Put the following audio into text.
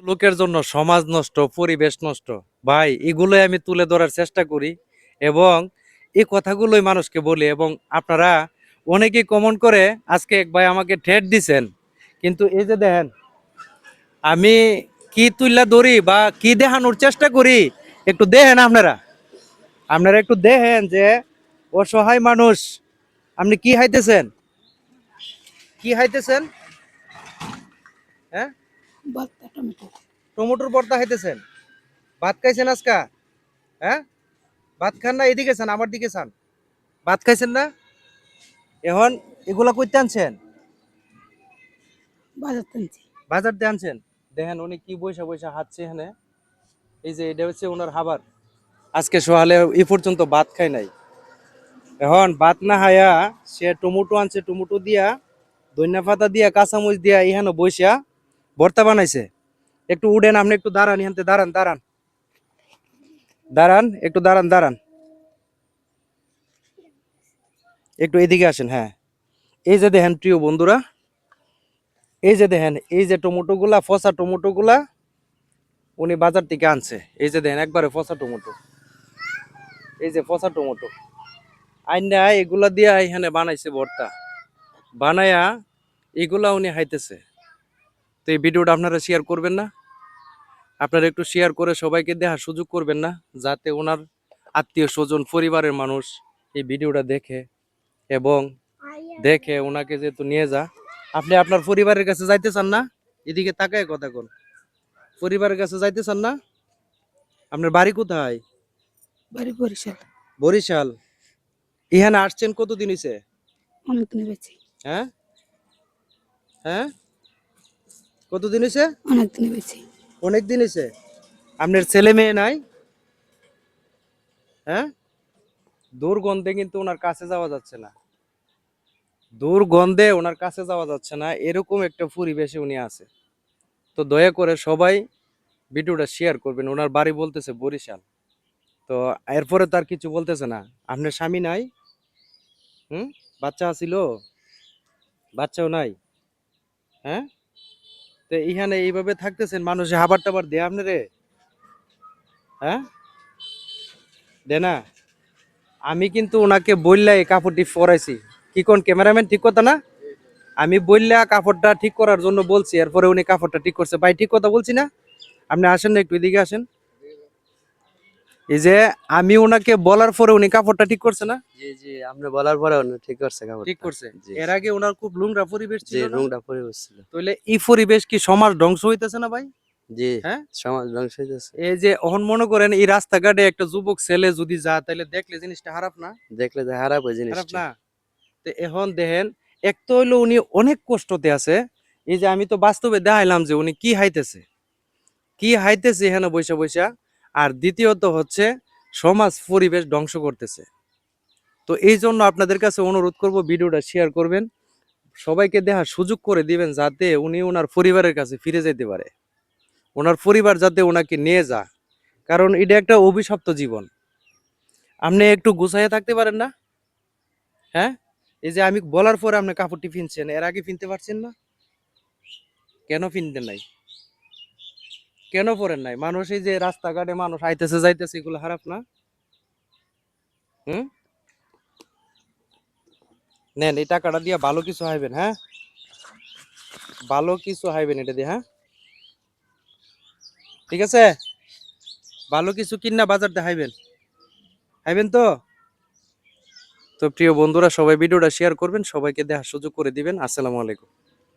লোকের জন্য সমাজ নষ্ট, পরিবেশ নষ্ট। ভাই এগুলোই আমি তুলে ধরার চেষ্টা করি এবং এই কথাগুলোই মানুষকে বলি এবং আপনারা অনেকেই কমেন্ট করে আজকে এক ভাই আমাকে ঠেট দিছেন। কিন্তু এই যে দেখেন আমি কি তুইলা ধরি বা কি দেখানোর চেষ্টা করি একটু দেখেন আপনারা। আপনারা একটু দেখেন যে অসহায় মানুষ আপনি কি হাইতেছেন? কি হাইতেছেন? হ্যাঁ? টমেটোর ভর্তা খাইতেছেন? ভাত খাইছেন আজকা? হ্যাঁ? ভাত খান না এদিকে চান আমার দিকে চান? ভাত খাইছেন না? এখন এগুলা কইতে আনছেন? বাজার দিয়ে আনছেন? দেখেন উনি কি বইসা বইসা হাঁটছে এখানে। এই যে এটা হচ্ছে ওনার খাবার। আজকে সকালে এই পর্যন্ত ভাত খাই নাই। এখন ভাত না খায়া সে টমেটো আনছে, টমেটো দিয়া ধনিয়া পাতা দিয়া কাঁচামরিচ দিয়া এখানে বইসা ভর্তা বানাইছে। একটু উঠেন আপনি, একটু দাঁড়ান, এখান থেকে দাঁড়ান দাঁড়ান দাঁড়ান, একটু দাঁড়ান দাঁড়ান, একটু এদিকে আসেন। হ্যাঁ, এই যে দেখেন প্রিয় বন্ধুরা, এই যে দেখেন এই যে টমেটো গুলা, ফসা টমেটো গুলা উনি বাজার থেকে আনছে। এই যে দেখেন একবারে ফসা টমেটো, এই যে ফসা টমেটো আইনা এগুলা দিয়া এখানে বানাইছে ভর্তা, বানায়া এগুলা উনি খাইতেছে। তো এই ভিডিওটা আপনারা শেয়ার করবেন না? আপনারা একটু শেয়ার করে সবাইকে দেখার সুযোগ করবেন না, যাতে ওনার আত্মীয় স্বজন পরিবারের মানুষ এই ভিডিওটা দেখে এবং দেখে ওনাকে যেহেতু নিয়ে যা। আপনি আপনার পরিবারের কাছে যাইতে চান না? এদিকে তাকায় কথা কোন, পরিবারের কাছে যাইতে চান না? আপনার বাড়ি কোথায়? বাড়ি বরিশাল। বরিশাল। এখানে আসছেন কতদিন হয়েছে? অনেকদিন হয়েছে। হ্যাঁ হ্যাঁ, কতদিন হয়েছে? অনেকদিন হয়েছে। অনেকদিন হয়েছে। আপনার ছেলে মেয়ে নাই? হ্যাঁ, দুর্গন্ধে কিন্তু ওনার কাছে যাওয়া যাচ্ছে না, দুর্গন্ধে ওনার কাছে যাওয়া যাচ্ছে না, এরকম একটা পরিবেশে উনি আছে। তো দয়া করে সবাই ভিডিওটা শেয়ার করবেন। ওনার বাড়ি বলতেছে বরিশাল। তো এরপরে তার কিছু বলতেছে না। আপনার স্বামী নাই? হুম, বাচ্চা আছিল? বাচ্চাও নাই? হ্যাঁ, তো এইখানে এইভাবে থাকতেছেন, মানুষে হাবার টাবার দেয় আপনারে? হ্যাঁ, দে না। আমি কিন্তু ওনাকে বললা এই কাপড়টি পরাইছি। কি কোন ক্যামেরাম্যান, ঠিক কথা না? আমি বললা কাপড়টা ঠিক করার জন্য বলছি, এরপরে উনি কাপড়টা ঠিক করছে। ভাই ঠিক কথা বলছি না? আপনি আসেন না, একটু এদিকে আসেন। এই যে আমি ওনাকে বলার পরে উনি কাপড়টা ঠিক করছে না? জি জি, আপনি বলার পরে উনি ঠিক করছে কাপড়টা। ঠিক করছে। জি এর আগে ওনার খুব নোংরা পরিবেশ জি, ছিল না? নোংরা পরিবেশ ছিল। তাহলে এই পরিবেশ কি সমাজ ধ্বংস হইতেছে না ভাই? জি, হ্যাঁ, সমাজ ধ্বংস হইতেছে। এই যে অহন মনে করেন এই রাস্তাঘাটে একটা যুবক ছেলে যদি যায় তাহলে দেখলে জিনিসটা খারাপ না? দেখলে যে খারাপ ওই খারাপ জিনিসটা। না? তো এখন দেখেন, এক তো হইলো উনি অনেক কষ্টতে আছে। এই যে আমি তো বাস্তবে দেখাইলাম যে উনি কি হাইতেছে, কি হাইতেছে এখানে বৈশা বৈশা। আর দ্বিতীয়ত হচ্ছে সমাজ পরিবেশ ধ্বংস করতেছে। তো এই জন্য আপনাদের কাছে অনুরোধ করব, ভিডিওটা শেয়ার করবেন, সবাইকে দেখার সুযোগ করে দিবেন, যাতে উনি ওনার পরিবারের কাছে ফিরে যেতে পারে, ওনার পরিবার যাতে ওনাকে নিয়ে যা। কারণ এটা একটা অভিশপ্ত জীবন। আপনি একটু গুছাইয়া থাকতে পারেন না? হ্যাঁ, এই যে আমি বলার পরে আপনি কাপড়টি ফিনছেন, এর আগে ফিনতে পারছেন না? কেন ফিনতেন নাই? কেন পরেন নাই? মানুষ এই যে রাস্তাঘাটে মানুষ আইতেছে যাইতেছে, এগুলো খারাপ না? হুম, নেন এই টাকাটা দিয়ে ভালো কিছু হাইবেন। হ্যাঁ, ভালো কিছু হাইবেন এটা দিয়ে। হ্যাঁ, ঠিক আছে, ভালো কিছু কিনা বাজার দিয়ে হাইবেন। হাইবেন তো? তো প্রিয় বন্ধুরা, সবাই ভিডিওটা শেয়ার করবেন, সবাইকে দেখার সুযোগ করে দিবেন। আসসালামু আলাইকুম।